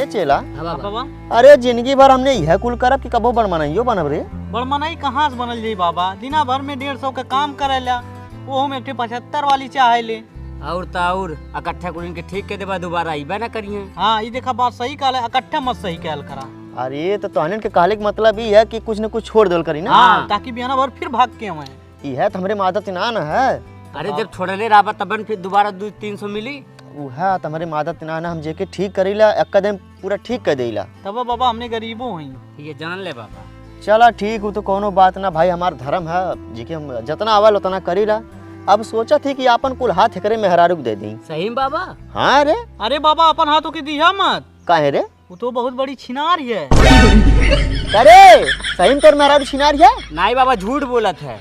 चेला। हाँ बाबा। अरे जिंदगी भर हमने यह कुल करब कि कबो बड़मनाइयो बनब रे। बड़मनाई कहाँ से बनल जाई बाबा, दिना भर में 150 का काम करेला, वो हम 75 वाली चाहे ले। और ताउर इकट्ठा कुल के ठीक के देबा दोबारा आईबा ना करिए। हाँ ये देखा बात सही कहले, इकट्ठा मत सही कहल करा। अरे तो तोहने के कहले के मतलब ये है कि कुछ न कुछ छोड़ देल करी ना। हाँ ताकि बियाना भर फिर भाग के हमें। यह तो हमरे मादत ना न है। अरे जब छोड़ले राबा तबन फिर दोबारा 200-300 मिली। उहा तो हमरे मादत ना हम जेके ठीक करीला एक कदम पूरा ठीक कर देला। तब बाबा हमने गरीबों हई। ये जान ले बाबा। चला ठीक हो तो कोनो बात ना भाई, हमार धर्म है जी के हम जितना आवल उतना करीला। अब सोचा थी कि अपन कुल हाथ एकरे मेहरारू दे दी। सही बाबा। हाँ रे। अरे बाबा अपन हाथों की दिया मत। काहे रे? वो तो बहुत बड़ी छिनार है। अरे सही में तोर मेहरारू छिनार है? नहीं बाबा झूठ बोलत है।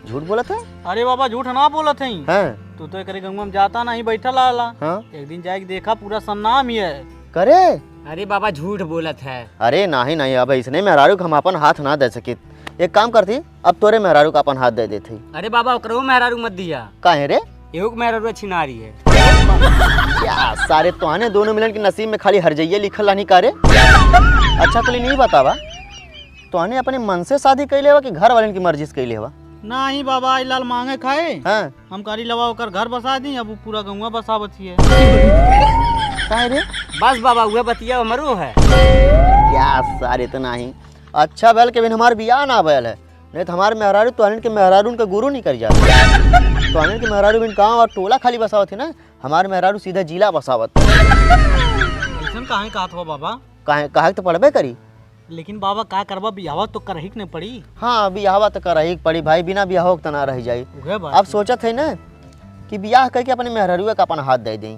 झूठ बोलत है? अरे बाबा झूठ ना बोलत है। हाँ। तू तो करे गंगा में जाता नहीं बैठा लाला। हाँ? एक दिन जाके देखा पूरा सन्नाम ही है। करे? अरे बाबा झूठ बोलत है। अरे नहीं अब इसने मेहरारू को हम अपन हाथ ना दे सके। एक काम करती, अब तोरे मेहरारू का अपन हाथ दे देती। अरे बाबा ओकरो मेहरारू मत दिया। काहे रे? एगो मेहरारू छिनारी है। क्या सारे तोहने दोनों मिलन के नसीब में खाली हरजइये लिखल नहीं करे। अच्छा तो नहीं बतावा, तोहने अपने मन से शादी कैले हुआ कि घर वाले की मर्जी से कैले हुआ? नहीं बाबा लाल मांगे खाए। हाँ? हम कारी लवा होकर घर बसा दी, अब पूरा गंगा बसावती है। काहे रे? बस बाबा हुए बतिया मरो है। क्या सारे तो नहीं। अच्छा बैल के बिन हमार बियाह ना बैल है, नहीं तो हमारे मेहरारू तोहने के मेहरारू का गुरु नहीं कर जा। तोहने के मेहरारू बिन गाँव और टोला खाली बसावत है ना, हमारे मेहरारू सीधा जिला बसावत। ऐसा काहे कहत हो बाबा? काहे तो पढ़बे करी। लेकिन बाबा का करबा, बियाह तो करही नहीं पड़ी। हाँ बियाह तो करही पड़ी भाई, बिना बियाह तो ना रह जाई। अब अब सोचत है ना कि बियाह करके अपने मेहरारू का अपन हाथ दे दें,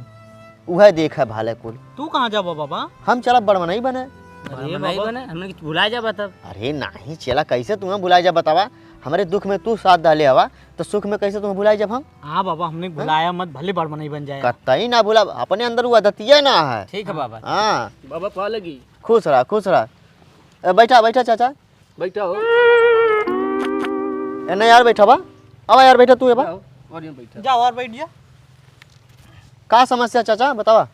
वह देख है भाले कुल। तू कहाँ जाबा बाबा? हम चला बड़मनई बने। अरे नहीं बने हमने भुला जा बता। अरे नहीं चला, कैसे तुम्हें बुलाए जा बतावा। हमारे दुख में तू साथ डाले हवा तो सुख में कैसे तुम्हें बुलाए जब हम। हाँ बाबा हमने बुलाया मत, भले बड़ नहीं बन जाए। कतई ना बुला, अपने अंदर वो आदतिया ना है। ठीक है बाबा। हाँ बाबा पा लगी। खुश रहा खुश रहा। बैठा बैठा चाचा, बैठा हो। नहीं यार बैठा बा, अब यार बैठा तू बा। और यहाँ बैठा जाओ और बैठ जा। का समस्या चाचा बतावा।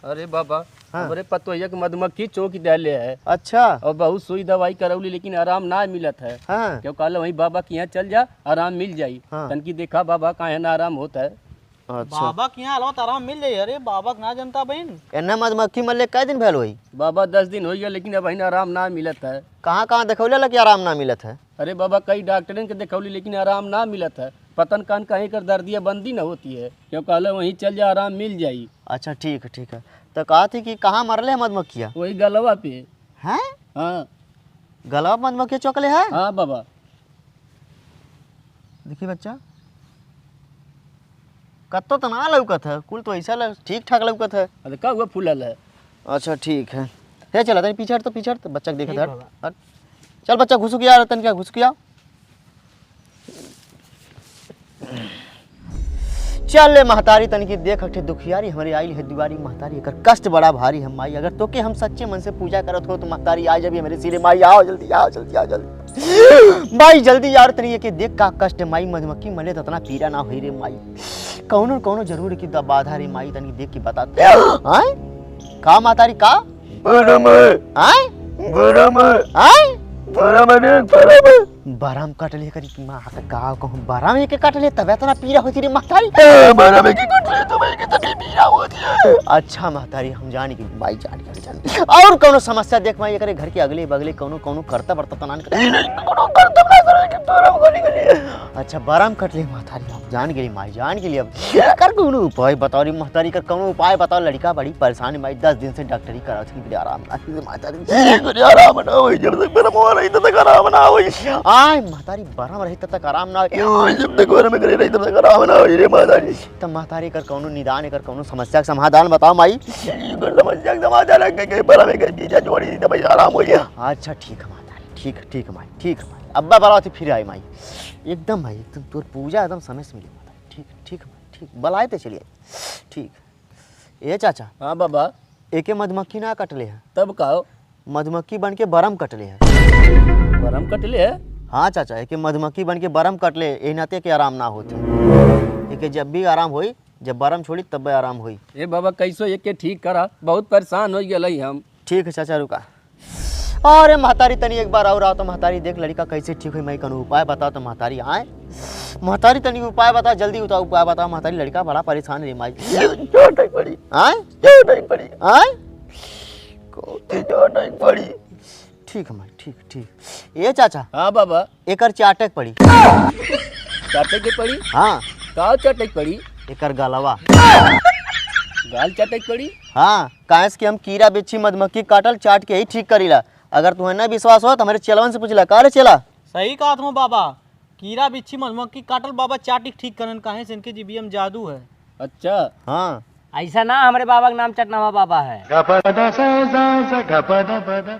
अरे बाबा हाँ। हमारे पतोहिया के मधुमक्खी चौकी डाले है अच्छा। और बहुत सुई दवाई करौली लेकिन आराम ना मिलत है। हाँ। क्यों कहला वही बाबा के यहाँ चल जा आराम मिल जाई। हाँ। तनकी देखा बाबा काहे ना आराम होता है। अच्छा बाबा के यहाँ अलावा आराम मिल जाये। अरे बाबा के ना जनता बहन। एन्ना मधुमक्खी मरले कै दिन भेल होई? बाबा 10 दिन हो गया लेकिन अब वही आराम ना मिलत है। कहाँ देखौले ला कि आराम ना मिलत है? अरे बाबा कई डॉक्टरन के देखौली लेकिन आराम ना मिलत है। पतन कान कहीं कर दर्दिया बंदी न होती है। क्यों कहला वहीं चल जा आराम मिल जाई। अच्छा ठीक है। तो कहा थी कि कहाँ मरले है मधुमक्खिया? वही गलवा पे। हैं? हाँ गलवा मधुमक्खिया चौकले है? हाँ बाबा। देखिए बच्चा, कत्तो तो ना लौकत है, कुल तो ऐसा ठीक ठाक लौकत है। अरे का हुआ फूलल है। अच्छा ठीक है चला तनी पीछे तो बच्चा के देखा हट। चल बच्चा घुस गया तन क्या घुस गया। चल ले महतारी तन की देख हटे दुखियारी हमारी आई है दुआरी महतारी कर कष्ट बड़ा भारी है माई। अगर तो के हम सच्चे मन से पूजा करत हो तो महतारी आ जाबी मेरे सिरे। माई आओ जल्दी आओ जल्दी आओ जल्दी माई जल्दी यार तनी के देख का कष्ट माई। मधुमक्खी मले तो इतना पीड़ा ना होई रे माई। कौनो जरूर की बाधा रे माई तनी देख के बता। आय का महतारी का आय बराम कट ले करी मां का कहूं बराम एक कट ले तब इतना पीड़ा होती रे महतारी। बराम एक कट ले तब इतनी पीड़ा होती है। अच्छा महतारी हम जान की भाई जान और कोनो समस्या देख माई करे घर के अगले बगले कोनो करता बरता तनान करे कोनो करता ना करे के बराम गोली करे। अच्छा बराम कट ले महतारी हम जान गेली माई जान गेली। अब कर कोनो उपाय बताओ रे महतारी कर कोनो उपाय बताओ। लड़का बड़ी परेशान है माई 10 दिन से डॉक्टरी करावत थी आराम ना महतारी आराम ना होई जब तक बराम हो रही तब तक आराम ना होई। आय महतारी बराम रही तब तक आराम ना होई जब तक घर में करे रही तब तक आराम ना होई रे महतारी। तब महतारी कर कोनो निदान कर कोनो समस्या का समाधान बताओ माई। समस्या का समाधान रख के बराम के पीछे जोड़ी तब आराम हो गया। अच्छा ठीक है महतारी ठीक माई ठीक है माई। अब्बा बराती फिर आई माई एकदम भाई एकदम तोर पूजा एकदम समय से मिली महतारी। ठीक ठीक बलाए तो चलिए ठीक। ए चाचा। हाँ बाबा। एके मधुमक्खी ना कटले है तब कहो मधुमक्खी बन के बरम कटले है। बरम कटले है? हाँ चाचा एके मधुमक्खी बन के बरम कटले ए नाते के आराम ना होते। एके जब भी आराम होई जब बरम छोड़ी तब आराम होई। ए बाबा कैसो एक के ठीक करा बहुत परेशान हो गए हम। ठीक है चाचा रुका। अरे महतारी तनी एक बार और आओ तो महतारी देख लड़का कैसे ठीक हुई, मैं कौन उपाय बताओ तो महतारी आए। महतारी तनी उपाय बताओ, जल्दी बताओ उपाय बताओ महतारी, लड़का बड़ा परेशान है माई। चोट पड़ी आए, चोट पड़ी आए, कोते चोट पड़ी। ठीक है माई, ठीक ठीक। ये चाचा हाँ बाबा, एकर चाटक पड़ी। चाटे के पड़ी? हाँ का चाटे पड़ी? एकर गलवा गाल चाटे पड़ी? हाँ काहे कि हम कीड़ा बिच्छी मधुमक्खी काटल चाट के ही ठीक करीला। अगर तुम्हें न विश्वास हो तो हमारे चेलवन से पूछला, का रे चेला? सही कहा तुम बाबा, कीड़ा बिच्छी मधुमक्खी काटल बाबा चाटी ठीक करन काहे से इनके जीबीएम में जादू है। अच्छा हाँ ऐसा ना हमारे बाबा का नाम चटनावा बाबा है।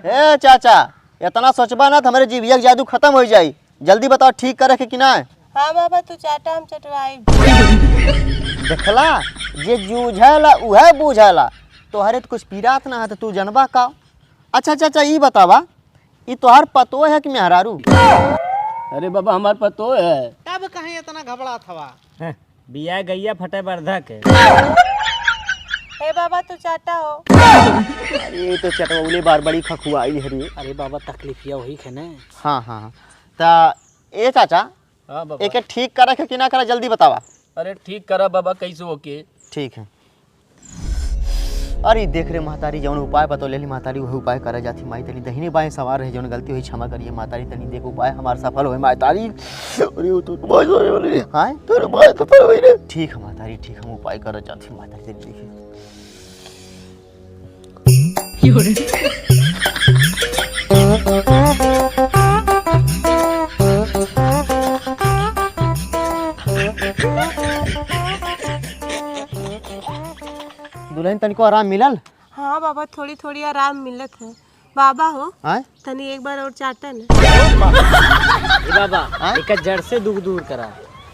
ए चाचा इतना सोचबा ना तो हमारे जीविया के जादू खत्म हो जाई। जल्दी बताओ ठीक करे कि ना? हाँ बाबा तू चाटा हम चटवाई। देखला जे जूझला उहे बुझला, तोहरे तो कुछ पीरात ना है तो तू जनबा का। अच्छा चाचा ये बतावा, ये तोहर पतो है कि मेहरारू? अरे बाबा हमार पतो है। तब कहे इतना घबरा थवा। बिया गैया फटे बर्धक है। हे बाबा तू चाटा हो। अरे तो चटवले बार बड़ी खखुआई है रे। अरे बाबा तकलीफिया वही है ना। हाँ हाँ ता ए चाचा हाँ बाबा। एके ठीक करे कि ना करे जल्दी बतावा। अरे ठीक करा बाबा, कैसे होके? ठीक है। अरे देख रे महतारी जौन उपाय बतो ले ली महतारी वही उपाय करे जाती। माई तनी दहिने बाएं सवार रहे, जौन गलती हुई क्षमा करिए महतारी। तनी देख उपाय हमार सफल होए महतारी। अरे वो तो बहुत होए वाली हां तोर उपाय सफल होई रे। ठीक है महतारी ठीक, हम उपाय करे जाती महतारी। तनी देखिए दुल्हन तनिको आराम मिलल? हाँ बाबा थोड़ी थोड़ी आराम मिलत है। बाबा हो आए तनी एक बार और चाटा न। बाबा एक जड़ से दुख दूर करा।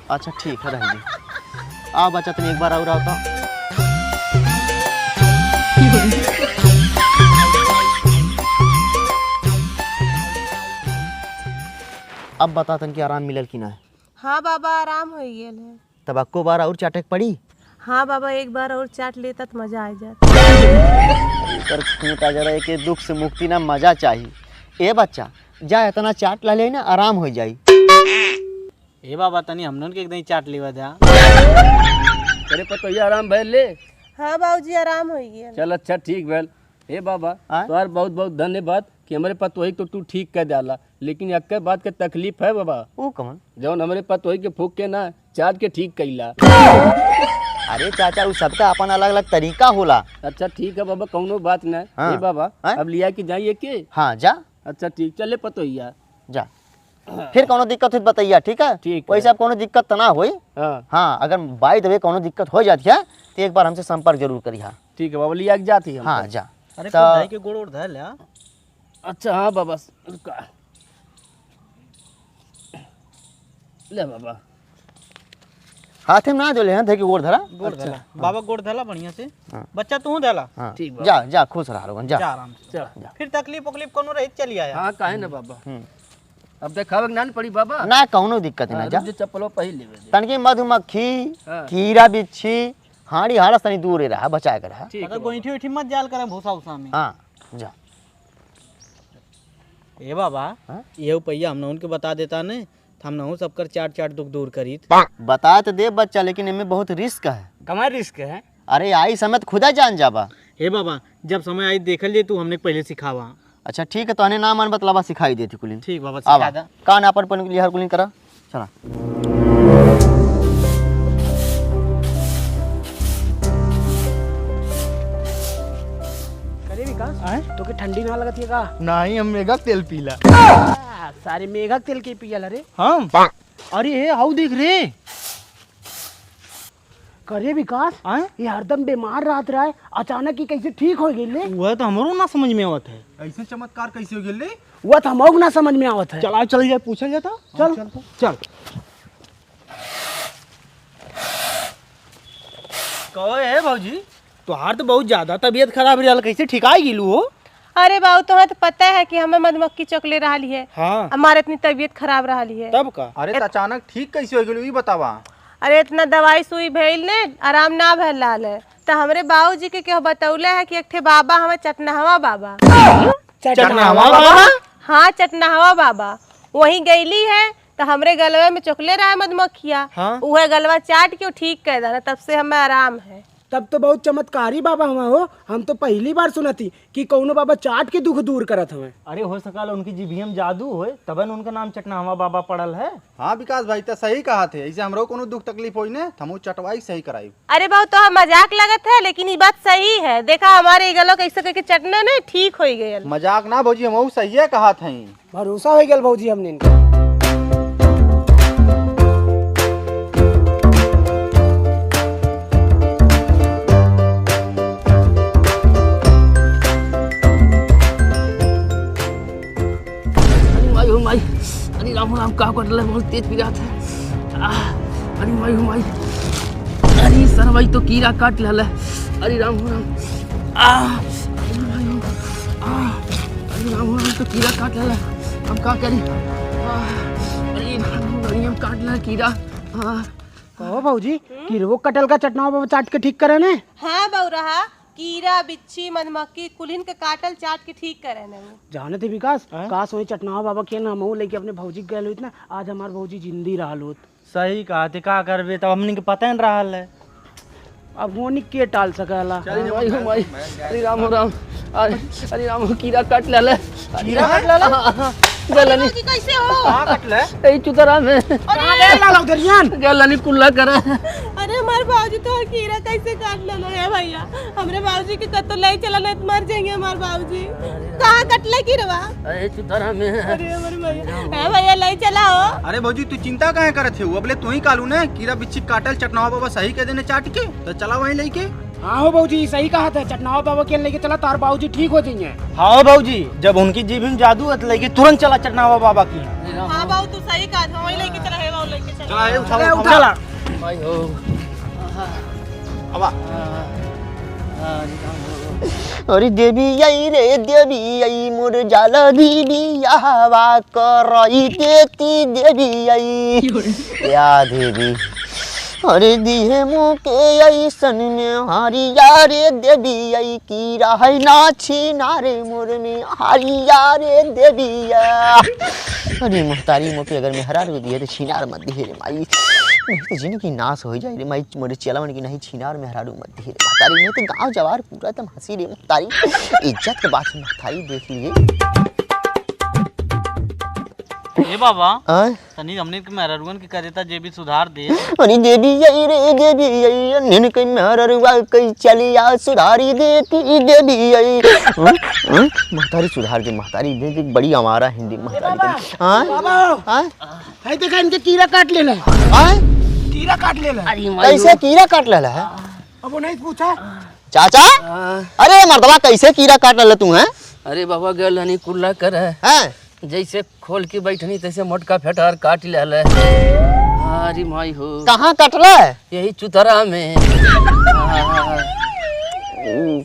अच्छा ठीक है रहेगी। आ बच्चा तनी एक बार और आओ तो। अब बता तन की आराम मिलल कि ना? हाँ बाबा आराम हो गेल है। तबक्को बार और चाटक पड़ी? हाँ बाबा एक बार और चाट लेता तो मजा आ जाता। कर खूंटा जरा के दुख से मुक्ति ना मजा चाहिए। ए बच्चा जा इतना चाट ला ले ना आराम हो जाई। ए बाबा तनी हमनन के एकदम चाट लेवा जा। तेरे पतो ये आराम भैल ले? हाँ बाबूजी आराम हो गेल। चल अच्छा ठीक भैल। हे बाबा आय? तोहार बहुत बहुत धन्यवाद कि हमारे पतोही तो तू ठीक कर डाला, लेकिन एक बात के तकलीफ है बाबा। ओ कमन जौन हमारे पतोही के फूक के ना चाट के ठीक कैला। अरे चाचा वो सबका अपन अलग अलग तरीका होला। अच्छा ठीक है बाबा, कौनो बात नहीं। हाँ। हे बाबा आय? अब लिया कि जाइए के? हाँ जा अच्छा ठीक, चले पतोहिया। जा फिर कोनो दिक्कत हो तो बताइए ठीक है? ठीक है। वैसे अब कोनो दिक्कत तो ना होई। हाँ हाँ अगर बाई द वे कोनो दिक्कत हो जाती है तो एक बार हमसे संपर्क जरूर करिए। ठीक है बाबा, लिया के जाती हम। हाँ जा। अरे तो- भाई के गोड़ उड़ धर ले। अच्छा हाँ बाबा रुका। ले बाबा हाथ में ना जो ले हैं देखिए गोड़ धरा। गोड़ धला बाबा, गोड़ धला बढ़िया से। हाँ। बच्चा तू धला। हाँ ठीक बाबा। जा जा खुश रहा रोगन जा जा। आराम से। चल। फिर तकलीफ उकलीफ कोनो रही चली आया। हाँ काहे ना बाबा, अब देखावे के ना पड़ी बाबा। ना कोनो दिक्कत ना जा। रुक जा, चप्पलो पहिल लेवे दे। तनकी मधुमक्खी हाँ। कीड़ा बिच्छी हाड़ी हाड़ा तनी दूर रहा बचा कर रहा। ठीक अगर है गोईठी उठी मत जाल करे भूसा उसा में। हाँ जा। ए बाबा हाँ? ये पहिया हमने उनके बता देता ने तो हम नहु सबकर चाट चाट दुख दूर करी। बता तो दे बच्चा, लेकिन इनमें बहुत रिस्क है। कमाई रिस्क है। अरे आई समय तो खुदा जान जाबा। हे बाबा जब समय आई देखल जे तू हमने पहले सिखावा। अच्छा ठीक है, तो हने नाम बतलावा सिखाई देती कुलिन। ठीक बाबा आवा सिखा दा। कान अपन पन लिहर कुलिन करा चला। करे विकास तो के ठंडी ना लगत है का? नहीं हम मेगा तेल पीला। सारे मेघा तेल के पियल रे। हम अरे हे हाउ देख रे। करे विकास आए ये हरदम बीमार रहत रहा है, अचानक ही कैसे ठीक हो गई ले? वह तो हमरो ना समझ में आवत है। ऐसे चमत्कार कैसे हो गेले? वह तो हमको ना समझ में आवत है। चला चल जाए पूछल जाता। चल चल कहे है भौजी तोहार तो बहुत ज्यादा तबीयत खराब रहल, कैसे ठिकाई गिलू हो? अरे बाबू तुम्हें तो पता है कि हमें मधुमक्खी चकले रही है। हाँ हमारे इतनी तबीयत खराब रही है। तब का अरे तो अचानक ठीक कैसे हो गेले ई बतावा। अरे इतना दवाई सुई भइल ने आराम ना भइल लाल है, तो हमरे बाबूजी के केहू बतौले है कि एक ठे बाबा हमें चटनावा बाबा। चटनावा बाबा? हाँ चटनावा बाबा। वही गईली है तो हमरे गलवे में चोकले रहा मधुमक्खिया। वह गलवा चाट के ठीक कर देना, तब से हमें आराम है। तब तो बहुत चमत्कारी बाबा हुआ हो। हम तो पहली बार सुना थी कि कौनो बाबा चाट के दुख दूर करत हमें। अरे हो सकल उनकी जीभियम जादू होए तबन उनका नाम चटनावा बाबा पड़ल है। हाँ विकास भाई तो सही कहा थे, ऐसे हमरो कोनो दुख तकलीफ होई ने हमू चटवाई सही कराई। अरे बहुत तो मजाक लगत है, लेकिन ये बात सही है। देखा हमारे गलो कैसे करके चटना ने ठीक हो गए। मजाक ना भौजी, हमहू सही कहा थे। भरोसा हो गया भौजी हमने इनका। माई, अरे राम राम का कर रहा बहुत तेज पीड़ा था। अरे माई हो माई, अरे सर भाई तो कीड़ा काट लला। अरे राम राम, अरे माई हो, अरे राम राम तो कीड़ा काट लला। हम का करी? अरे राम हम काट लला कीड़ा। कहो भौजी कि वो कटल का चटनावा बाबा चाट के ठीक करे ने। हाँ बउरहा, कीड़ा बिच्छी मधुमक्खी कुलिन के काटल चाट के ठीक करे ने। जाने थे विकास, काश वही चटनावा बाबा के नाम हो लेके अपने भौजी गए होत ना, आज हमार भौजी जिंदी रहल होत। सही कहा थे, का करबे तब हमनी के पता नहीं रहा है। अब वो के टाल सकला। माई हो माई, अरे राम राम, अरे राम हो कीड़ा काट लला। कीड़ा काट लला? गलनी कैसे हो? कहाँ कटले? ए चुतरा में गलनी कुल्ला करा। अरे हमारे बाबूजी तो कीड़ा कैसे काट लेना है भैया। हमरे बाबूजी के कतो ले चला नहीं तो मर जाएंगे हमारे बाबूजी। कहाँ कटले कीड़वा? अरे चुतरा में। अरे हमारे भैया, भैया ले चला हो। अरे भौजी तू चिंता काहे करत है? अबले तू ही कालू ने कीड़ा बिच्छी काटल चटनावा बाबा सही कह देने चाट के, तो चला वहीं लेके। हाँ हो भाजी सही कहा था, चटनावा बाबा के लेके चला तार बाबूजी ठीक हो जाएंगे। हाँ भाजी, जब उनकी जीभ में जादू है तो लेके तुरंत चला चटनावा बाबा की। हाँ बाबू तू सही कहा था, वहीं लेके चला है, वो लेके चला। चला ए उठा चला। माई हो, अबा अरे देवी आई रे देवी आई मोर जाला दीदी हवा करई देती देवी आई या देवी। अरे दिहे मुके ऐसन में हरिया रे देवी आई की रह ना छीना रे मोर में हरिया रे देविया। अरे मुख्तारी मुके अगर में हरा रो दिए तो छीनार मत दिहे रे माई, नहीं तो जिंदगी नाश हो जाए रे माई। मोरे चलावन की नहीं छीनार में हरारू मत दिहे रे मुख्तारी, नहीं तो गाँव जवार पूरा तुम हंसी रे मुख्तारी। इज्जत के बात मुख्तारी देख लिए। ए बाबा, हाँ? तनी हमने के मेहरुअन के करे था जे भी सुधार दे। अरे देवी आई रे देवी आई निन कई मेहरुआ कई चलिया सुधारी देती देवी आई। महतारी सुधार दे, महतारी दे, बड़ी हमारा हिंदी महतारी। हाँ हाँ है देखा इनके कीड़ा काट लेला। हाँ कीड़ा काट लेला। कैसे कीड़ा काट लेला है? अब वो नहीं पूछा चाचा? अरे मर्दवा कैसे कीड़ा काट लेला तू? है अरे बाबा गलनी कुल्ला कर हैं? जैसे खोल के बैठनी तैसे मोटका फेटार काट ले। अरे माई हो, कहाँ कटला है? यही चुतरा में।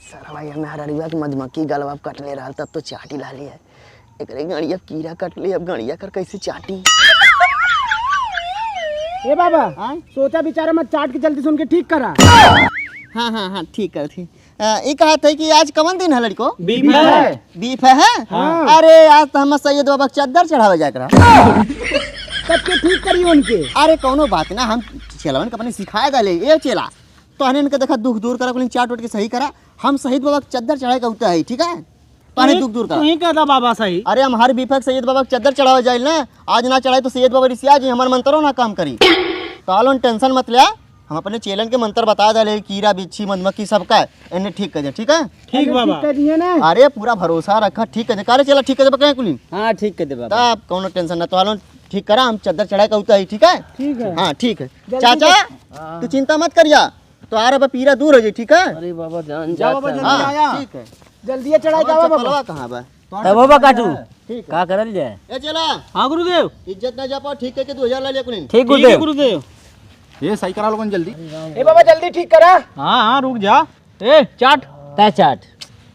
सारा भाई हमें हररिया की मधुमक्खी गलवा कट ले रहा, तब तो चाटी ला लिया है। एक गड़िया कीड़ा कट ले, अब गड़िया कर कैसे चाटी? ए बाबा सोचा बेचारा मत चाट के जल्दी से उनके ठीक करा। हाँ हाँ हाँ ठीक कर थी। ये कहा था कि आज कौन दिन है लड़को? बीफ है। बीफ है? हाँ। अरे आज तो हम सैयद बाबा चद्दर चढ़ावे जाकर तब के ठीक करिए उनके। अरे कोनो बात ना, हम चलवन अपने सिखाए डाले ये चला तो हने इनका देखा दुख दूर करा, चाट उठ के सही करा। हम शहीद बाबा चद्दर चढ़ाए का होता है, ठीक है? पानी दुख दूर करा। तू ही कहता बाबा सही। अरे हम हर बीफक सैयद बाबा चद्दर चढ़ावे जाए ना, आज ना चढ़ाए तो सैयद बाबा रिसिया जी हमारे मंत्रों ना काम करी। तो टेंशन मत लिया, हम अपने चेलन के मंत्र बता डाले, कीड़ा बिच्छी मधुमक्खी सबका इन्हें ठीक कर दे, ठीक है? ठीक बाबा। कर दिए ना। अरे पूरा भरोसा रखा, ठीक कर दे। काले चला ठीक कर दे कुली। हाँ ठीक कर दे बाबा। तब कौनो टेंशन ना, तो हालो ठीक करा, हम चद्दर चढ़ाए का होता है, ठीक है? ठीक है। हाँ ठीक है चाचा, तू चिंता मत करिया, तो आ रहा पीरा दूर हो जाए, ठीक है? अरे बाबा जान हाँ ठीक है। जल्दी चढ़ाई जावा बाबा। चलवा कहाँ बा? बाबा काटू ठीक का करल जाए? ए चला, हाँ गुरुदेव। इज्जत ना जा पाओ, ठीक करके 2000 ला लिया कुली। ठीक ठीक है गुरुदेव। गुरुदेव। ये सही करा लोगन जल्दी। ए बाबा जल्दी ठीक करा। हाँ हाँ रुक जा। ए चाट तय चाट,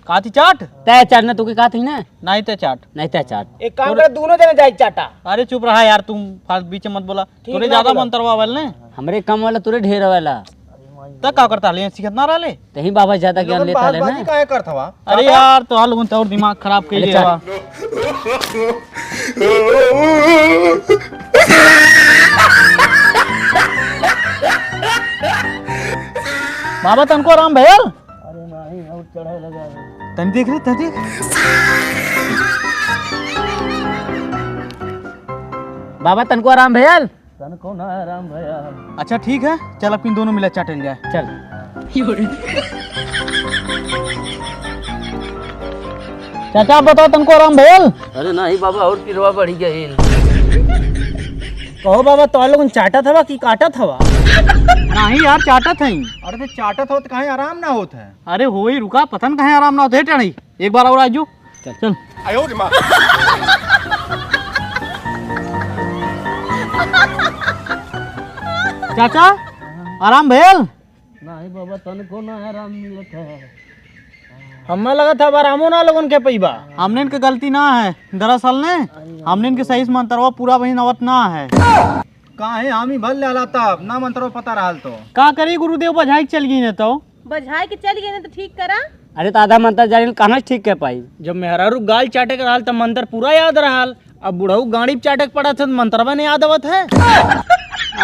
काती चाट तय चाट ना तू के कहा थी ना? नहीं ते चाट। नहीं तय चाट। एक काम कर, दोनों जने जाए चाटा। अरे चुप रहा यार, तुम फास्ट बीच में मत बोला। तोरे ज्यादा मंत्रवा वाल ने। हमरे कम वाला तुरे ढेर वाला। तक का करता ले सीखत ना रहले। तही बाबा ज्यादा ज्ञान लेता है बाजी ना। काहे करत हवा? अरे यार तो लोगन तो और दिमाग खराब कर अरे दिया। बाबा तनको आराम भैल। अरे नहीं और चढ़ाई लगा तन देख रे तन देख। बाबा तनको आराम भैल। तनको ना आराम भैया। अच्छा ठीक है चल अपन दोनों मिला चाटल जाए। चल चाचा आप बताओ तनको आराम भैल। अरे नहीं बाबा और पिरवा बढ़ी गई। कहो बाबा तो लोगन चाटत हवा कि काटत हवा? नहीं यार चाटत हई। अरे तो चाटत होत काहे आराम ना होत है? अरे हो ही रुका पतन कहे आराम ना होते टणी। एक बार और आजू चल चल। चाचा आराम भैल। नहीं बाबा तनको ना आराम मिलत है। हमें लगा था आरामो ना लोगन के पैबा। हमने इनके गलती ना है दरअसल ने हमने इनके सही से मंत्रवा पूरा वही नवत ना है। काहे हम ही भल लाला तब ना मंत्रो पता रहल तो। का करी गुरुदेव बजाई चल गई ने तो। बजाय के चल गए ना तो ठीक करा। अरे तो आधा मंत्र जाने कहाँ से ठीक कह पाई। जब मेहरारू गाल चाटे के रहल तब मंत्र पूरा याद रहल। अब बुढ़ऊ गाड़ी चाटे के पड़ा था मंत्रवा नहीं याद आवत है।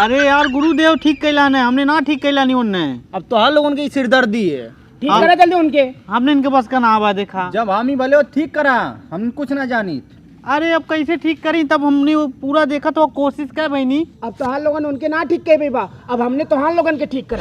अरे यार गुरुदेव ठीक कैला ने हमने ना ठीक कैला नहीं उनने। अब तो हाल लोगन के सिरदर्दी है। ठीक करा जल्दी उनके। हमने इनके बस का ना आवा देखा। जब हम ही भले हो ठीक करा हम कुछ ना जानी। अरे अब कैसे ठीक करी तब हमने वो पूरा देखा तो कोशिश कर बहनी। अब तो हाल लोगन उनके ना ठीक कहे बा। अब हमने तो हाल लोगन के ठीक करा।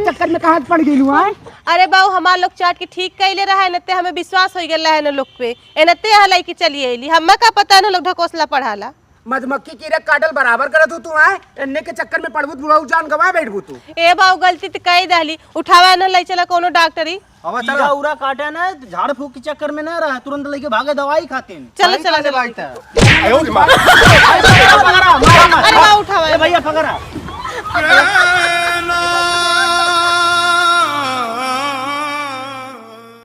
चक्कर में कहाँ पड़ गई हुआ? अरे बाऊ हमार लोग चाट के ठीक कैले रहा नते हमें विश्वास हो गया है न लोग पे एनते हलाई की चली आईली हमें का पता न लोग ढकोसला पढ़ाला। मधुमक्खी कीड़ा काटल बराबर करत हो तू आए एन्ने के चक्कर में पड़बू बुढ़ऊ जान गवा बैठबू तू। ए बाऊ गलती तो कही दहली उठावा न लाई चला कोनो डॉक्टरी। अब कीड़ा उड़ा काटे ना झाड़ फूक के चक्कर में ना रहा तुरंत लेके भागे दवाई खाते हैं। चलो चलो चलो। भाई था अरे बाऊ उठावा भैया पकड़ा।